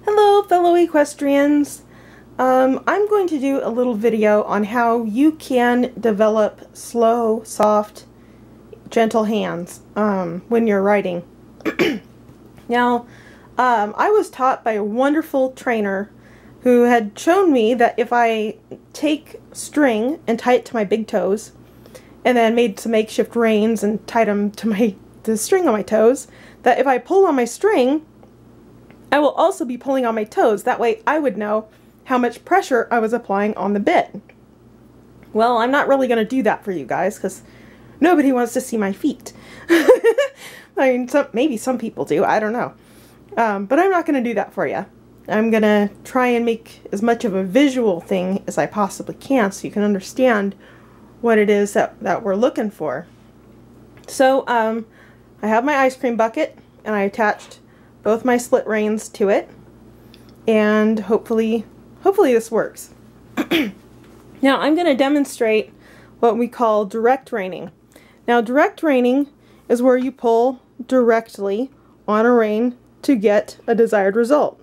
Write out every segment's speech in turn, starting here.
Hello fellow equestrians. I'm going to do a little video on how you can develop slow, soft, gentle hands when you're riding. Now, I was taught by a wonderful trainer who had shown me that if I take string and tie it to my big toes, and then made some makeshift reins and tied them to the string on my toes, that if I pull on my string, I will also be pulling on my toes. That way I would know how much pressure I was applying on the bit. Well, I'm not really going to do that for you guys because nobody wants to see my feet. I mean, maybe some people do, I don't know. But I'm not going to do that for you. I'm going to try and make as much of a visual thing as I possibly can so you can understand what it is that we're looking for. So I have my ice cream bucket and I attached both my split reins to it, and hopefully this works. Now I'm going to demonstrate what we call direct reining. Now direct reining is where you pull directly on a rein to get a desired result.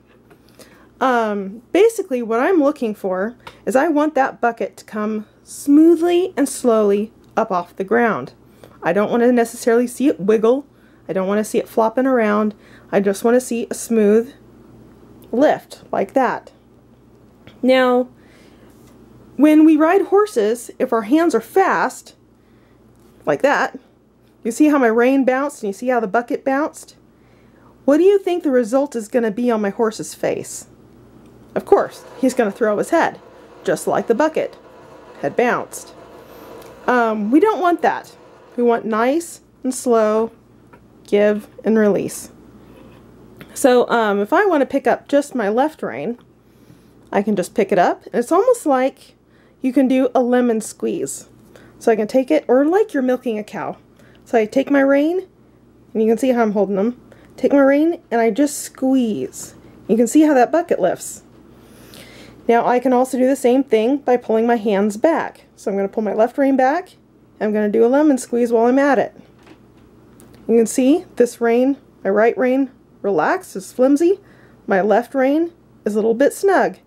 Basically what I'm looking for is I want that bucket to come smoothly and slowly up off the ground. I don't want to necessarily see it wiggle. I don't want to see it flopping around. I just want to see a smooth lift like that. Now, when we ride horses, if our hands are fast, like that, you see how my rein bounced and you see how the bucket bounced? What do you think the result is going to be on my horse's face? Of course, he's going to throw his head, just like the bucket had bounced. We don't want that. We want nice and slow, give and release. So if I want to pick up just my left rein, I can just pick it up. It's almost like you can do a lemon squeeze. So I can take it, or like you're milking a cow. So I take my rein, and you can see how I'm holding them. Take my rein and I just squeeze. You can see how that bucket lifts. Now I can also do the same thing by pulling my hands back. So I'm going to pull my left rein back, and I'm going to do a lemon squeeze while I'm at it. You can see this rein, my right rein, relaxed, is flimsy. My left rein is a little bit snug.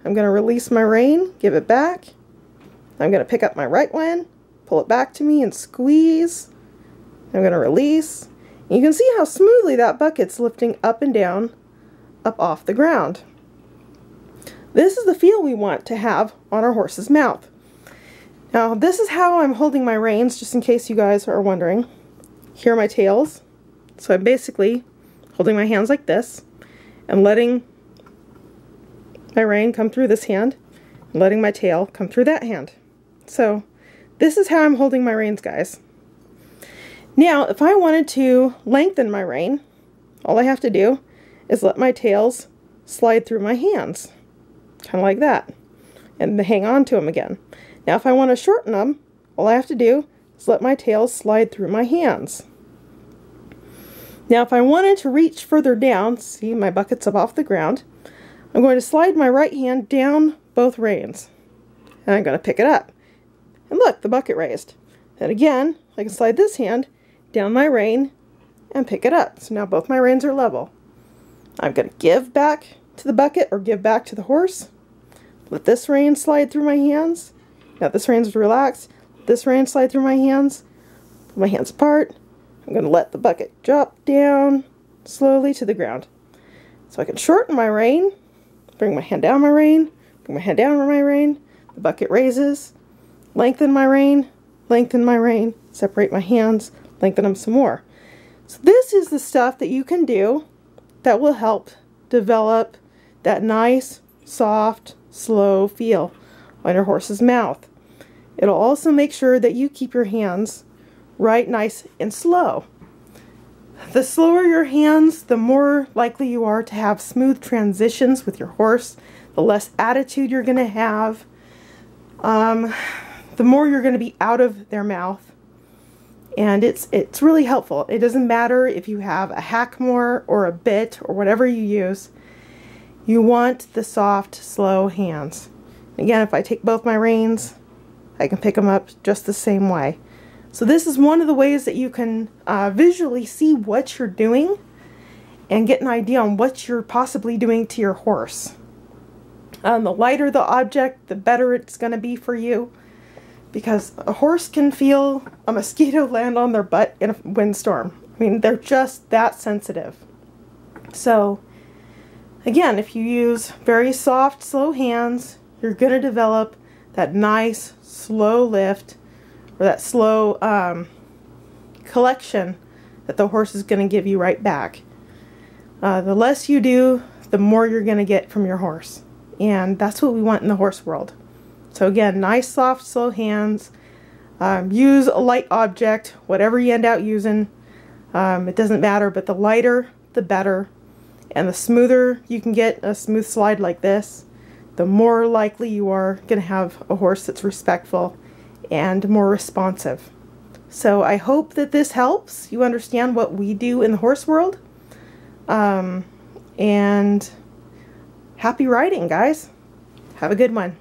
I'm going to release my rein, give it back. I'm going to pick up my right one, pull it back to me and squeeze. I'm going to release. And you can see how smoothly that bucket's lifting up and down, up off the ground. This is the feel we want to have on our horse's mouth. Now this is how I'm holding my reins, just in case you guys are wondering. Here are my tails. So I'm basically holding my hands like this and letting my rein come through this hand and letting my tail come through that hand. So this is how I'm holding my reins, guys. Now if I wanted to lengthen my rein, all I have to do is let my tails slide through my hands, kind of like that, and hang on to them again. Now if I want to shorten them, all I have to do is let my tails slide through my hands. Now if I wanted to reach further down, see my bucket's up off the ground, I'm going to slide my right hand down both reins. And I'm going to pick it up. And look, the bucket raised. And again, I can slide this hand down my rein and pick it up. So now both my reins are level. I'm going to give back to the bucket or give back to the horse. Let this rein slide through my hands. Now this rein's relaxed. Let this rein slide through my hands. Put my hands apart. I'm going to let the bucket drop down slowly to the ground. So I can shorten my rein, bring my hand down my rein, bring my hand down my rein, the bucket raises, lengthen my rein, separate my hands, lengthen them some more. So this is the stuff that you can do that will help develop that nice, soft, slow feel on your horse's mouth. It'll also make sure that you keep your hands right, nice and slow. The slower your hands, the more likely you are to have smooth transitions with your horse, the less attitude you're going to have, the more you're going to be out of their mouth. And it's really helpful. It doesn't matter if you have a hackmore or a bit or whatever you use. You want the soft, slow hands. Again, if I take both my reins, I can pick them up just the same way. So this is one of the ways that you can visually see what you're doing and get an idea on what you're possibly doing to your horse. The lighter the object, the better it's going to be for you, because a horse can feel a mosquito land on their butt in a windstorm. I mean, they're just that sensitive. So again, if you use very soft, slow hands, you're going to develop that nice, slow lift, or that slow collection that the horse is going to give you right back. The less you do, the more you're going to get from your horse. And that's what we want in the horse world. So again, nice, soft, slow hands. Use a light object, whatever you end out using. It doesn't matter, but the lighter, the better. And the smoother you can get a smooth slide like this, the more likely you are going to have a horse that's respectful and more responsive. So I hope that this helps you understand what we do in the horse world. And happy riding, guys. Have a good one.